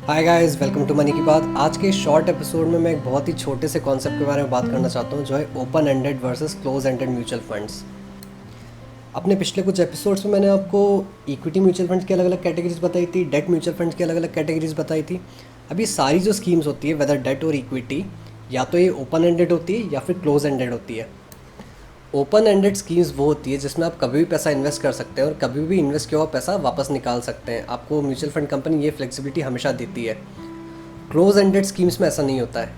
Hi guys, welcome to money की बात। आज के शॉर्ट एपिसोड में मैं एक बहुत ही छोटे से कॉन्सेप्ट के बारे में बात करना चाहता हूँ, जो है open ended versus close ended mutual funds. अपने पिछले कुछ एपिसोड्स में मैंने आपको इक्विटी म्यूचुअल फंड्स की अलग अलग कैटेगरीज बताई थी, डेट म्यूचुअल फंड्स की अलग अलग कैटेगरीज बताई थी। अब ये सारी जो स्कीम्स होती है, वेदर डेट और इक्विटी, या तो ये ओपन एंडेड होती है या फिर क्लोज एंडेड होती है। ओपन एंडेड स्कीम्स वो होती है जिसमें आप कभी भी पैसा इन्वेस्ट कर सकते हैं और कभी भी इन्वेस्ट किया हुआ पैसा वापस निकाल सकते हैं। आपको म्यूचुअल फंड कंपनी ये फ्लेक्सिबिलिटी हमेशा देती है। क्लोज एंडेड स्कीम्स में ऐसा नहीं होता है।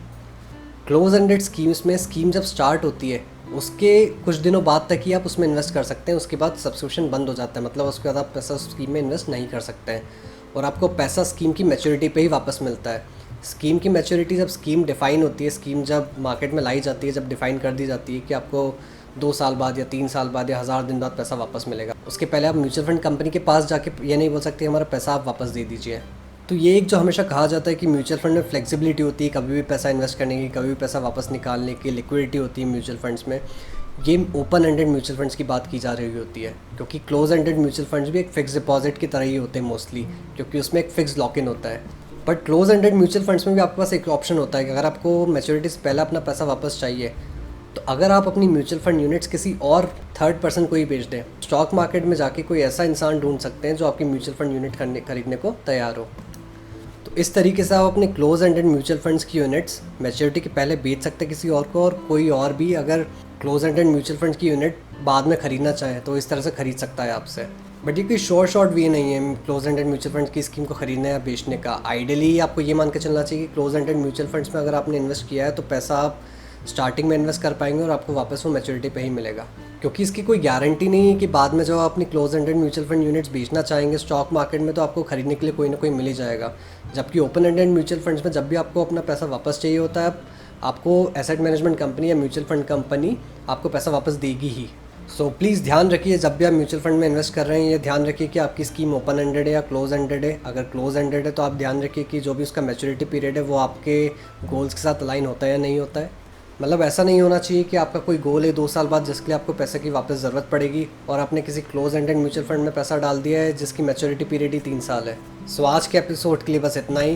क्लोज एंडेड स्कीम्स में स्कीम जब स्टार्ट होती है उसके कुछ दिनों बाद तक ही आप उसमें इन्वेस्ट कर सकते हैं। उसके बाद सब्सक्रिप्शन बंद हो जाता है, मतलब उसके बाद आप पैसा स्कीम में इन्वेस्ट नहीं कर सकते हैं और आपको पैसा स्कीम की मैच्योरिटी पे ही वापस मिलता है। स्कीम की मैच्योरिटी जब स्कीम डिफ़ाइन होती है, स्कीम जब मार्केट में लाई जाती है, जब डिफ़ाइन कर दी जाती है कि आपको 2 साल बाद या 3 साल बाद या 1000 दिन बाद पैसा वापस मिलेगा, उसके पहले आप म्यूचुअल फंड कंपनी के पास जाके ये नहीं बोल सकते हमारा पैसा आप वापस दे दीजिए। तो ये एक जो हमेशा कहा जाता है कि म्यूचुअल फंड में फ्लेक्सिबिलिटी होती है, कभी भी पैसा इन्वेस्ट करने की, कभी भी पैसा वापस निकालने की, लिक्विडिटी होती है म्यूचुअल फंड्स में। ये ओपन एंडेड म्यूचुअल फंड्स की बात की जा रही होती है, क्योंकि क्लोज एंडेड म्यूचुअल फंड्स भी एक फिक्स डिपॉजिट की तरह ही होते हैं मोस्टली, क्योंकि उसमें एक फिक्स लॉक इन होता है। But close ended mutual funds में भी आपके पास एक ऑप्शन होता है कि अगर आपको मैच्योरिटी से पहले अपना पैसा वापस चाहिए, तो अगर आप अपनी म्यूचुअल फंड यूनिट्स किसी और थर्ड पर्सन को ही बेच दें, स्टॉक मार्केट में जाके कोई ऐसा इंसान ढूंढ सकते हैं जो आपकी म्यूचुअल फंड यूनिट खरीदने को तैयार हो। तो इस तरीके से आप अपने क्लोज एंडेड म्यूचुअल फंड्स की यूनिट्स मैच्योरिटी के पहले बेच सकते हैं किसी और को, और कोई और भी अगर क्लोज एंडेड म्यूचुअल फंड्स की यूनिट बाद में ख़रीदना चाहे तो इस तरह से ख़रीद सकता है आपसे। बट ये कोई शॉर्ट वे नहीं है क्लोज एंडेड म्यूचुअल फंड्स की स्कीम को ख़रीदने या बेचने का। आइडियली आपको ये मान के चलना चाहिए कि क्लोज एंडेड म्यूचुअल फंड्स में अगर आपने इन्वेस्ट किया है तो पैसा आप स्टार्टिंग में इन्वेस्ट कर पाएंगे और आपको वापस वो मैच्योरिटी पे ही मिलेगा, क्योंकि इसकी कोई गारंटी नहीं है कि बाद में जब आप अपनी close ended mutual fund units बेचना चाहेंगे स्टॉक मार्केट में तो आपको खरीदने के लिए कोई ना कोई मिल ही जाएगा। जबकि ओपन एंडेड म्यूचुअल फंड्स में जब भी आपको अपना पैसा वापस चाहिए होता है, आपको एसेट मैनेजमेंट कंपनी या म्यूचुअल फंड कंपनी आपको पैसा वापस देगी ही। सो प्लीज़ ध्यान रखिए, जब भी आप म्यूचुअल फंड में इन्वेस्ट कर रहे हैं, ये ध्यान रखिए कि आपकी स्कीम ओपन एंडेड है या क्लोज एंडेड है। अगर क्लोज एंडेड है तो आप ध्यान रखिए कि जो भी उसका मैच्योरिटी पीरियड है वो आपके गोल्स के साथ अलाइन होता है या नहीं होता है। मतलब ऐसा नहीं होना चाहिए कि आपका कोई गोल है 2 साल बाद जिसके लिए आपको पैसे की वापस ज़रूरत पड़ेगी और आपने किसी क्लोज एंडेड म्यूचुअल फंड में पैसा डाल दिया है जिसकी मैच्योरिटी पीरियड ही 3 साल है। सो आज के एपिसोड के लिए बस इतना ही।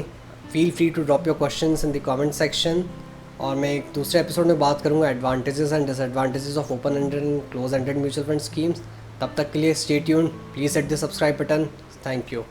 Feel free to drop your questions in the comment section, और मैं एक दूसरे एपिसोड में बात करूँगा advantages and disadvantages of open ended and close ended mutual fund schemes. तब तक के लिए stay tuned, please hit the subscribe button. Thank you.